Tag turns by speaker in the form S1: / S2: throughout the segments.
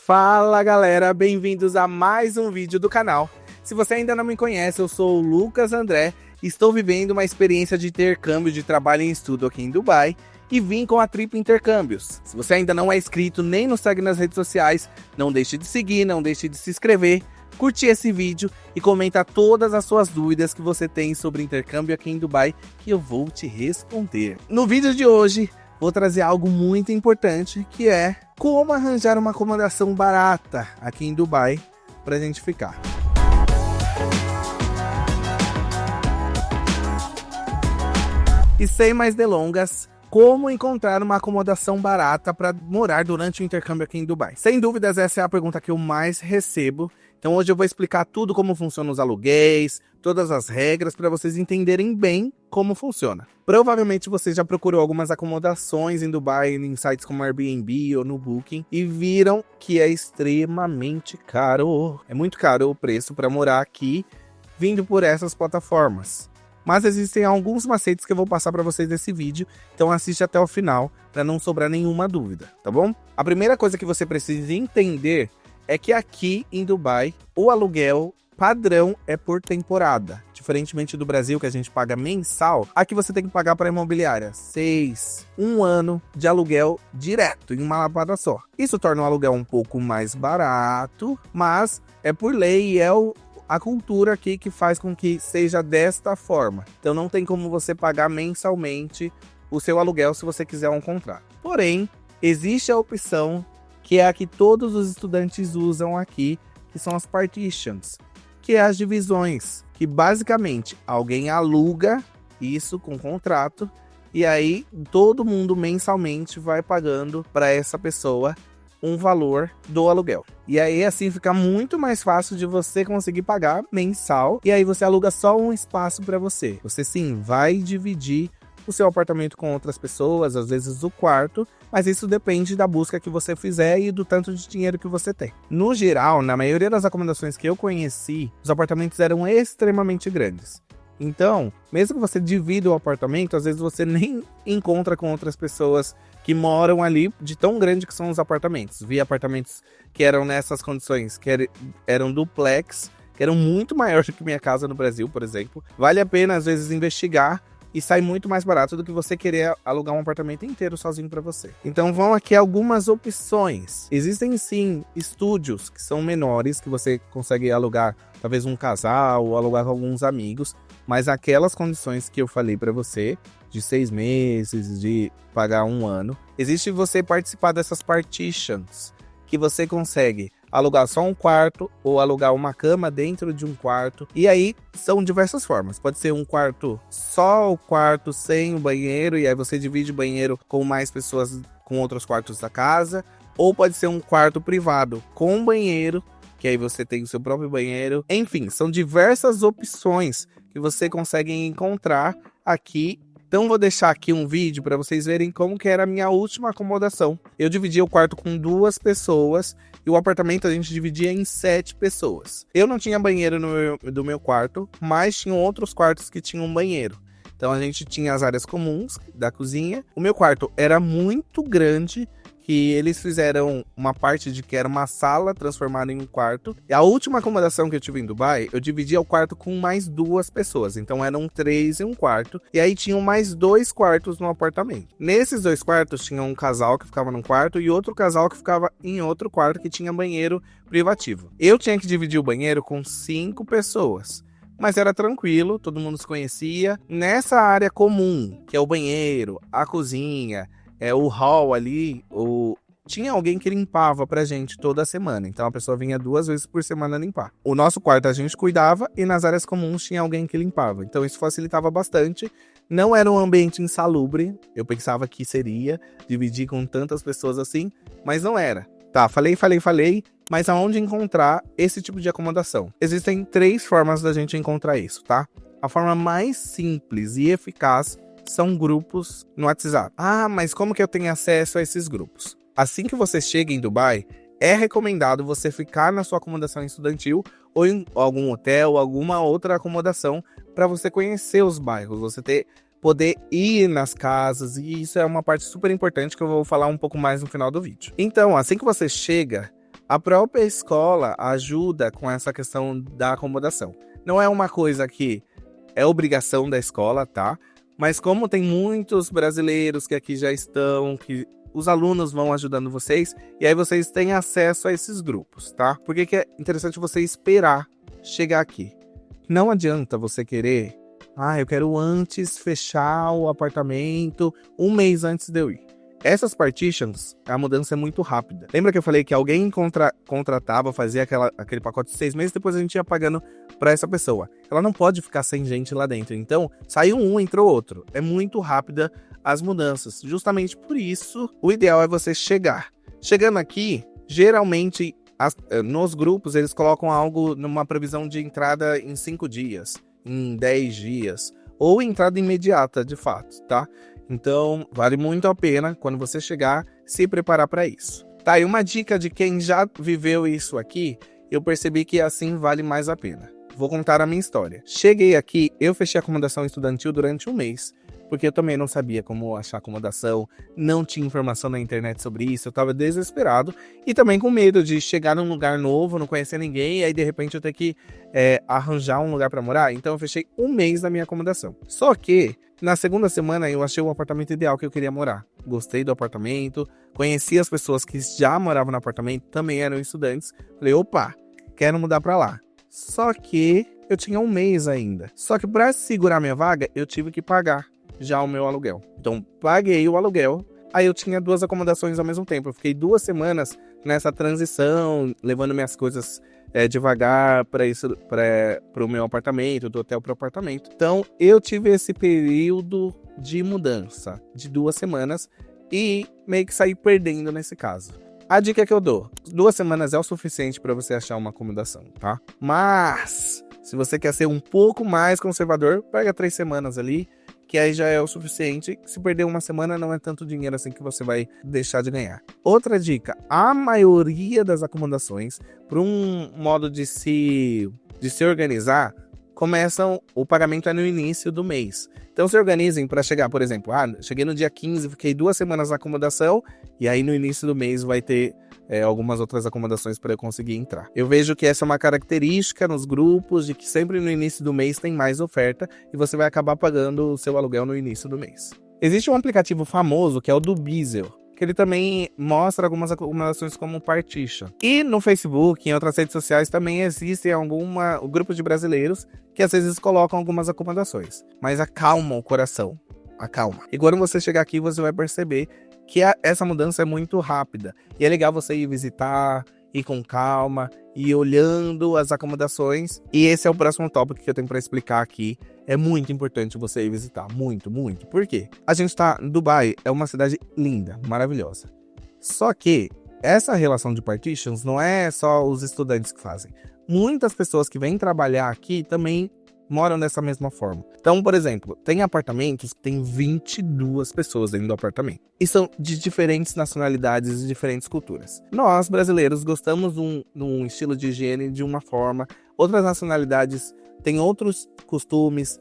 S1: Fala galera, bem-vindos a mais um vídeo do canal. Se você ainda não me conhece, eu sou o Lucas André, estou vivendo uma experiência de intercâmbio de trabalho e estudo aqui em Dubai e vim com a Trip Intercâmbios. Se você ainda não é inscrito nem nos segue nas redes sociais, não deixe de seguir, não deixe de se inscrever, curtir esse vídeo e comenta todas as suas dúvidas que você tem sobre intercâmbio aqui em Dubai que eu vou te responder. No vídeo de hoje, vou trazer algo muito importante, que é como arranjar uma acomodação barata aqui em Dubai para a gente ficar. E sem mais delongas, como encontrar uma acomodação barata para morar durante o intercâmbio aqui em Dubai? Sem dúvidas, essa é a pergunta que eu mais recebo. Então hoje eu vou explicar tudo como funcionam os aluguéis, todas as regras para vocês entenderem bem como funciona. Provavelmente você já procurou algumas acomodações em Dubai em sites como Airbnb ou no Booking e viram que é extremamente caro. É muito caro o preço para morar aqui vindo por essas plataformas. Mas existem alguns macetes que eu vou passar para vocês nesse vídeo, então assiste até o final para não sobrar nenhuma dúvida, tá bom? A primeira coisa que você precisa entender é que aqui em Dubai o aluguel padrão é por temporada. Diferentemente do Brasil, que a gente paga mensal, aqui você tem que pagar para a imobiliária 1 ano de aluguel direto, em uma lapada só. Isso torna o aluguel um pouco mais barato, mas é por lei e é a cultura aqui que faz com que seja desta forma. Então não tem como você pagar mensalmente o seu aluguel se você quiser um contrato. Porém, existe a opção que é a que todos os estudantes usam aqui, que são as partitions, que é as divisões, que basicamente alguém aluga isso com contrato e aí todo mundo mensalmente vai pagando para essa pessoa um valor do aluguel. E aí assim fica muito mais fácil de você conseguir pagar mensal e aí você aluga só um espaço para você. Você sim vai dividir o seu apartamento com outras pessoas, às vezes o quarto, mas isso depende da busca que você fizer e do tanto de dinheiro que você tem. No geral, na maioria das acomodações que eu conheci, os apartamentos eram extremamente grandes. Então, mesmo que você divida o apartamento, às vezes você nem encontra com outras pessoas que moram ali de tão grande que são os apartamentos. Vi apartamentos que eram nessas condições, que eram duplex, que eram muito maiores do que minha casa no Brasil, por exemplo. Vale a pena, às vezes, investigar e sai muito mais barato do que você querer alugar um apartamento inteiro sozinho para você. Então vão aqui algumas opções. Existem sim estúdios que são menores, que você consegue alugar talvez um casal ou alugar com alguns amigos, mas aquelas condições que eu falei para você, de 6 meses, de pagar 1 ano, existe você participar dessas partitions, que você consegue alugar só um quarto ou alugar uma cama dentro de um quarto. E aí são diversas formas. Pode ser um quarto só, o quarto sem o banheiro, e aí você divide o banheiro com mais pessoas com outros quartos da casa. Ou pode ser um quarto privado com banheiro, que aí você tem o seu próprio banheiro. Enfim, são diversas opções que você consegue encontrar aqui. Então vou deixar aqui um vídeo para vocês verem como que era a minha última acomodação. Eu dividia o quarto com 2 pessoas e o apartamento a gente dividia em 7 pessoas. Eu não tinha banheiro no meu quarto, mas tinham outros quartos que tinham banheiro. Então a gente tinha as áreas comuns da cozinha. O meu quarto era muito grande, que eles fizeram uma parte de que era uma sala transformada em um quarto. E a última acomodação que eu tive em Dubai, eu dividia o quarto com mais 2 pessoas. Então eram 3 em um quarto. E aí tinham mais 2 quartos no apartamento. Nesses 2 quartos tinha um casal que ficava num quarto e outro casal que ficava em outro quarto que tinha banheiro privativo. Eu tinha que dividir o banheiro com 5 pessoas. Mas era tranquilo, todo mundo se conhecia. Nessa área comum, que é o banheiro, a cozinha, o hall ali, tinha alguém que limpava pra gente toda semana. Então a pessoa vinha 2 vezes por semana limpar. O nosso quarto a gente cuidava e nas áreas comuns tinha alguém que limpava. Então isso facilitava bastante. Não era um ambiente insalubre. Eu pensava que seria dividir com tantas pessoas assim, mas não era. Tá, falei. Mas aonde encontrar esse tipo de acomodação? Existem 3 formas da gente encontrar isso, tá? A forma mais simples e eficaz são grupos no WhatsApp. Ah, mas como que eu tenho acesso a esses grupos? Assim que você chega em Dubai, é recomendado você ficar na sua acomodação estudantil ou em algum hotel, alguma outra acomodação para você conhecer os bairros, você poder ir nas casas, e isso é uma parte super importante que eu vou falar um pouco mais no final do vídeo. Então, assim que você chega, A própria escola ajuda com essa questão da acomodação. Não é uma coisa que é obrigação da escola, tá? Mas como tem muitos brasileiros que aqui já estão, que os alunos vão ajudando vocês, e aí vocês têm acesso a esses grupos, tá? Por que é interessante você esperar chegar aqui? Não adianta você querer, eu quero antes fechar o apartamento 1 mês antes de eu ir. Essas partitions, a mudança é muito rápida. Lembra que eu falei que alguém contratava, fazia aquele pacote de 6 meses, depois a gente ia pagando para essa pessoa. Ela não pode ficar sem gente lá dentro. Então, saiu um, entrou outro. É muito rápida as mudanças. Justamente por isso, o ideal é você chegar. Chegando aqui, geralmente, nos grupos, eles colocam algo numa previsão de entrada em 5 dias, em 10 dias, ou entrada imediata, de fato, tá? Então, vale muito a pena, quando você chegar, se preparar para isso. Tá, e uma dica de quem já viveu isso aqui, eu percebi que assim vale mais a pena. Vou contar a minha história. Cheguei aqui, eu fechei a acomodação estudantil durante 1 mês, porque eu também não sabia como achar acomodação, não tinha informação na internet sobre isso, eu estava desesperado e também com medo de chegar num lugar novo, não conhecer ninguém, e aí de repente eu ter que arranjar um lugar para morar. Então eu fechei 1 mês da minha acomodação. Só que na segunda semana eu achei o apartamento ideal que eu queria morar. Gostei do apartamento, conheci as pessoas que já moravam no apartamento, também eram estudantes. Falei, opa, quero mudar para lá. Só que eu tinha 1 mês ainda. Só que para segurar minha vaga, eu tive que pagar já o meu aluguel. Então, paguei o aluguel, aí eu tinha 2 acomodações ao mesmo tempo. Eu fiquei 2 semanas nessa transição, levando minhas coisas devagar para o meu apartamento, do hotel para o apartamento. Então, eu tive esse período de mudança de 2 semanas e meio que saí perdendo nesse caso. A dica que eu dou, 2 semanas é o suficiente para você achar uma acomodação, tá? Mas, se você quer ser um pouco mais conservador, pega 3 semanas ali, que aí já é o suficiente. Se perder 1 semana, não é tanto dinheiro assim que você vai deixar de ganhar. Outra dica, a maioria das acomodações, por um modo de se organizar, o pagamento é no início do mês. Então se organizem para chegar, por exemplo, cheguei no dia 15, fiquei 2 semanas na acomodação, e aí no início do mês vai ter algumas outras acomodações para eu conseguir entrar. Eu vejo que essa é uma característica nos grupos, de que sempre no início do mês tem mais oferta, e você vai acabar pagando o seu aluguel no início do mês. Existe um aplicativo famoso, que é o do Bizel, que ele também mostra algumas acomodações como Partition. E no Facebook, em outras redes sociais, também existem grupos de brasileiros que às vezes colocam algumas acomodações. Mas acalma o coração, acalma. E quando você chegar aqui, você vai perceber que essa mudança é muito rápida. E é legal você ir visitar, ir com calma, ir olhando as acomodações. E esse é o próximo tópico que eu tenho para explicar aqui. É muito importante você ir visitar, muito, muito. Por quê? A gente está em Dubai, é uma cidade linda, maravilhosa. Só que essa relação de partitions não é só os estudantes que fazem. Muitas pessoas que vêm trabalhar aqui também moram dessa mesma forma. Então, por exemplo, tem apartamentos que tem 22 pessoas dentro do apartamento. E são de diferentes nacionalidades e diferentes culturas. Nós, brasileiros, gostamos de um estilo de higiene de uma forma. Outras nacionalidades têm outros costumes,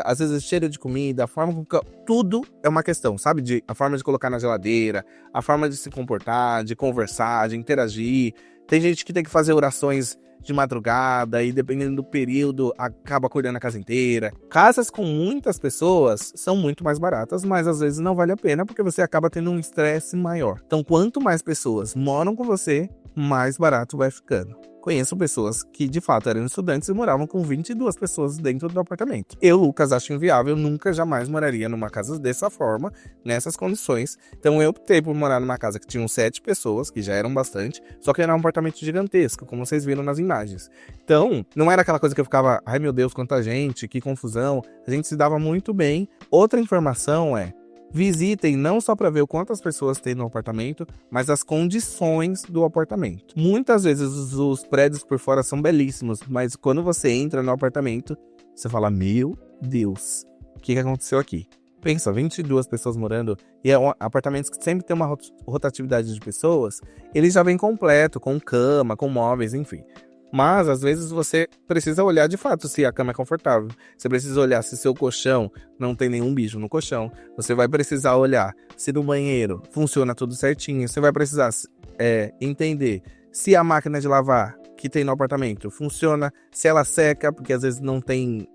S1: às vezes cheiro de comida, a forma como... Tudo é uma questão, sabe? A forma de colocar na geladeira, a forma de se comportar, de conversar, de interagir. Tem gente que tem que fazer orações de madrugada e, dependendo do período, acaba cuidando a casa inteira. Casas com muitas pessoas são muito mais baratas, mas às vezes não vale a pena porque você acaba tendo um estresse maior. Então, quanto mais pessoas moram com você, mais barato vai ficando. Conheço pessoas que, de fato, eram estudantes e moravam com 22 pessoas dentro do apartamento. Eu, Lucas, acho inviável, nunca jamais moraria numa casa dessa forma, nessas condições. Então eu optei por morar numa casa que tinham 7 pessoas, que já eram bastante, só que era um apartamento gigantesco, como vocês viram nas imagens. Então, não era aquela coisa que eu ficava, ai meu Deus, quanta gente, que confusão. A gente se dava muito bem. Outra informação é: visitem não só para ver o quantas pessoas tem no apartamento, mas as condições do apartamento. Muitas vezes os prédios por fora são belíssimos, mas quando você entra no apartamento, você fala, meu Deus, o que aconteceu aqui? Pensa, 22 pessoas morando, e apartamentos que sempre tem uma rotatividade de pessoas, ele já vem completo, com cama, com móveis, enfim. Mas, às vezes, você precisa olhar de fato se a cama é confortável. Você precisa olhar se seu colchão não tem nenhum bicho no colchão. Você vai precisar olhar se no banheiro funciona tudo certinho. Você vai precisar entender se a máquina de lavar que tem no apartamento funciona, se ela seca, porque às vezes não tem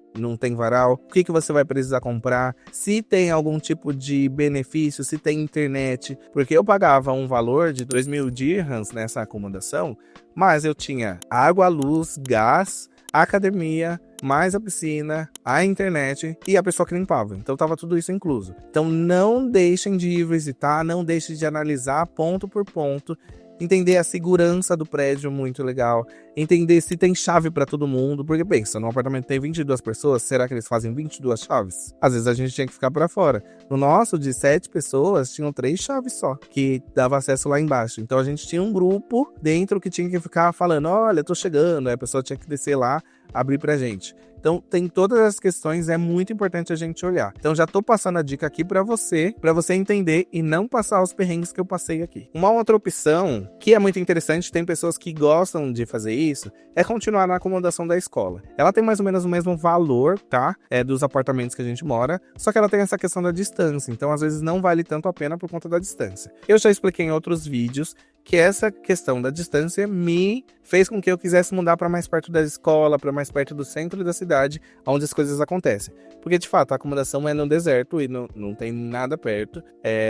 S1: varal, o que você vai precisar comprar, se tem algum tipo de benefício, se tem internet, porque eu pagava um valor de 2.000 dirhams nessa acomodação, mas eu tinha água, luz, gás, academia, mais a piscina, a internet e a pessoa que limpava. Então tava tudo isso incluso. Então não deixem de ir visitar, não deixem de analisar ponto por ponto, entender a segurança do prédio, muito legal, entender se tem chave para todo mundo, porque pensa, no apartamento tem 22 pessoas, será que eles fazem 22 chaves? Às vezes a gente tinha que ficar para fora. No nosso, de 7 pessoas, tinham 3 chaves só, que dava acesso lá embaixo. Então a gente tinha um grupo dentro que tinha que ficar falando, olha, tô chegando, aí a pessoa tinha que descer lá, abrir pra gente. Então, tem todas as questões, é muito importante a gente olhar. Então, já tô passando a dica aqui para você entender e não passar os perrengues que eu passei aqui. Uma outra opção, que é muito interessante, tem pessoas que gostam de fazer isso, é continuar na acomodação da escola. Ela tem mais ou menos o mesmo valor, tá? Dos apartamentos que a gente mora, só que ela tem essa questão da distância, então às vezes não vale tanto a pena por conta da distância. Eu já expliquei em outros vídeos que essa questão da distância me fez com que eu quisesse mudar para mais perto da escola, para mais perto do centro da cidade, onde as coisas acontecem. Porque, de fato, a acomodação é no deserto e não tem nada perto.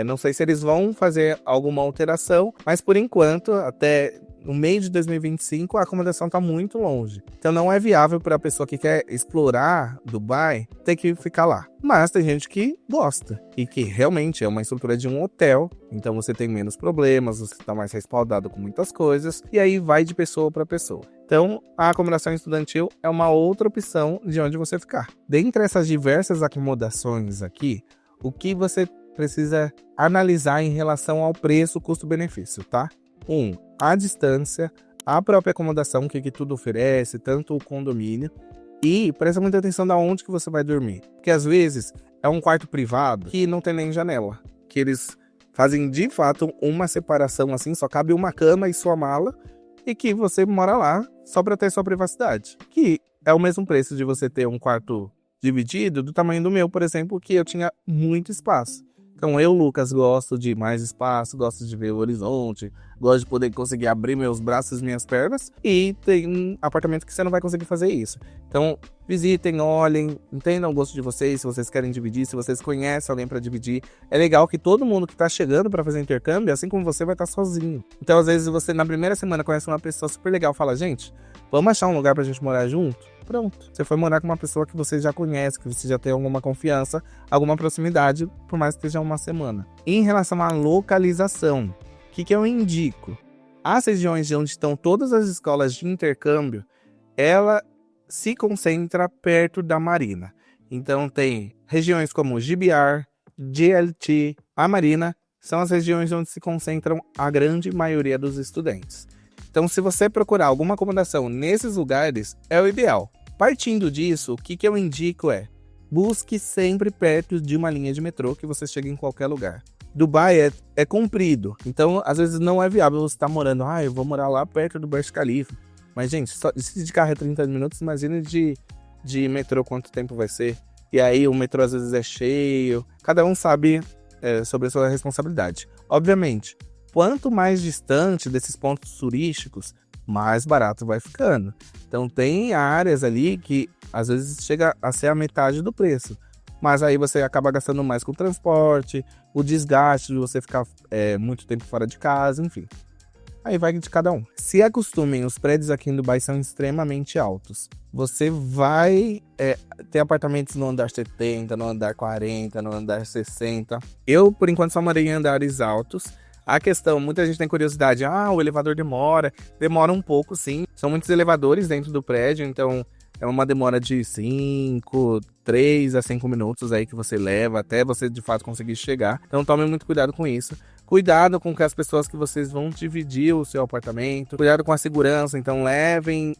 S1: Não sei se eles vão fazer alguma alteração, mas por enquanto, até no meio de 2025, a acomodação está muito longe. Então não é viável para a pessoa que quer explorar Dubai ter que ficar lá. Mas tem gente que gosta e que realmente é uma estrutura de um hotel, então você tem menos problemas, você está mais respaldado com muitas coisas, e aí vai de pessoa para pessoa. Então, a acomodação estudantil é uma outra opção de onde você ficar. Dentre essas diversas acomodações aqui, o que você precisa analisar em relação ao preço, custo-benefício, tá? A distância, a própria acomodação, o que tudo oferece, tanto o condomínio, e presta muita atenção de onde que você vai dormir. Porque às vezes é um quarto privado que não tem nem janela, que eles fazem de fato uma separação assim, só cabe uma cama e sua mala, e que você mora lá só para ter sua privacidade. Que é o mesmo preço de você ter um quarto dividido do tamanho do meu, por exemplo, que eu tinha muito espaço. Então eu, Lucas, gosto de mais espaço, gosto de ver o horizonte, gosto de poder conseguir abrir meus braços e minhas pernas, e tem um apartamento que você não vai conseguir fazer isso. Então visitem, olhem, entendam o gosto de vocês, se vocês querem dividir, se vocês conhecem alguém para dividir. É legal que todo mundo que tá chegando para fazer intercâmbio, assim como você, vai estar sozinho. Então às vezes você na primeira semana conhece uma pessoa super legal, fala, gente, vamos achar um lugar pra gente morar junto? Pronto. Você foi morar com uma pessoa que você já conhece, que você já tem alguma confiança, alguma proximidade, por mais que esteja uma semana. Em relação à localização, o que eu indico? As regiões onde estão todas as escolas de intercâmbio, ela se concentra perto da Marina. Então tem regiões como GBR, GLT, a Marina, são as regiões onde se concentram a grande maioria dos estudantes. Então, se você procurar alguma acomodação nesses lugares, é o ideal. Partindo disso, o que eu indico busque sempre perto de uma linha de metrô que você chegue em qualquer lugar. Dubai é comprido, então às vezes não é viável você estar morando, eu vou morar lá perto do Burj Khalifa. Mas, gente, se de carro é 30 minutos, imagina de metrô quanto tempo vai ser. E aí o metrô às vezes é cheio, cada um sabe sobre a sua responsabilidade. Obviamente, quanto mais distante desses pontos turísticos, mais barato vai ficando. Então tem áreas ali que às vezes chega a ser a metade do preço. Mas aí você acaba gastando mais com o transporte, o desgaste de você ficar muito tempo fora de casa, enfim. Aí vai de cada um. Se acostumem, os prédios aqui em Dubai são extremamente altos. Você vai ter apartamentos no andar 70, no andar 40, no andar 60. Eu, por enquanto, só morei em andares altos. A questão, muita gente tem curiosidade, o elevador demora um pouco sim, são muitos elevadores dentro do prédio, então é uma demora de 3 a 5 minutos aí que você leva até você de fato conseguir chegar, então tome muito cuidado com isso. Cuidado com as pessoas que vocês vão dividir o seu apartamento, cuidado com a segurança, então levem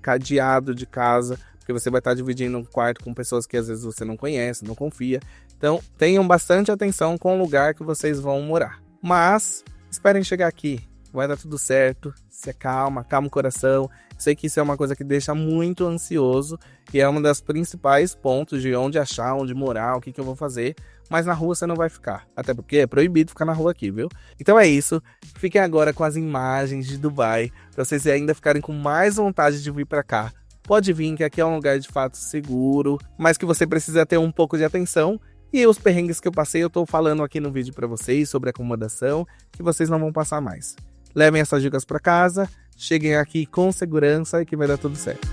S1: cadeado de casa, porque você vai estar dividindo um quarto com pessoas que às vezes você não conhece, não confia, então tenham bastante atenção com o lugar que vocês vão morar. Mas esperem chegar aqui, vai dar tudo certo, se acalma, calma o coração. Sei que isso é uma coisa que deixa muito ansioso e é uma das principais pontos de onde achar, onde morar, o que eu vou fazer. Mas na rua você não vai ficar, até porque é proibido ficar na rua aqui, viu? Então é isso, fiquem agora com as imagens de Dubai, pra vocês ainda ficarem com mais vontade de vir pra cá. Pode vir, que aqui é um lugar de fato seguro, mas que você precisa ter um pouco de atenção. E os perrengues que eu passei, eu tô falando aqui no vídeo pra vocês sobre acomodação, que vocês não vão passar mais. Levem essas dicas pra casa, cheguem aqui com segurança e que vai dar tudo certo.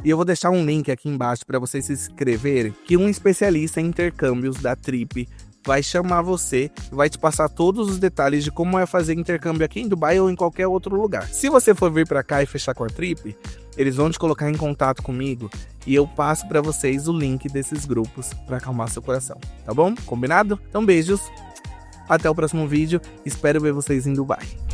S1: E eu vou deixar um link aqui embaixo para vocês se inscreverem, que um especialista em intercâmbios da Trip vai chamar você e vai te passar todos os detalhes de como é fazer intercâmbio aqui em Dubai ou em qualquer outro lugar. Se você for vir para cá e fechar com a Trip, eles vão te colocar em contato comigo e eu passo para vocês o link desses grupos para acalmar seu coração, tá bom? Combinado? Então beijos, até o próximo vídeo, espero ver vocês em Dubai.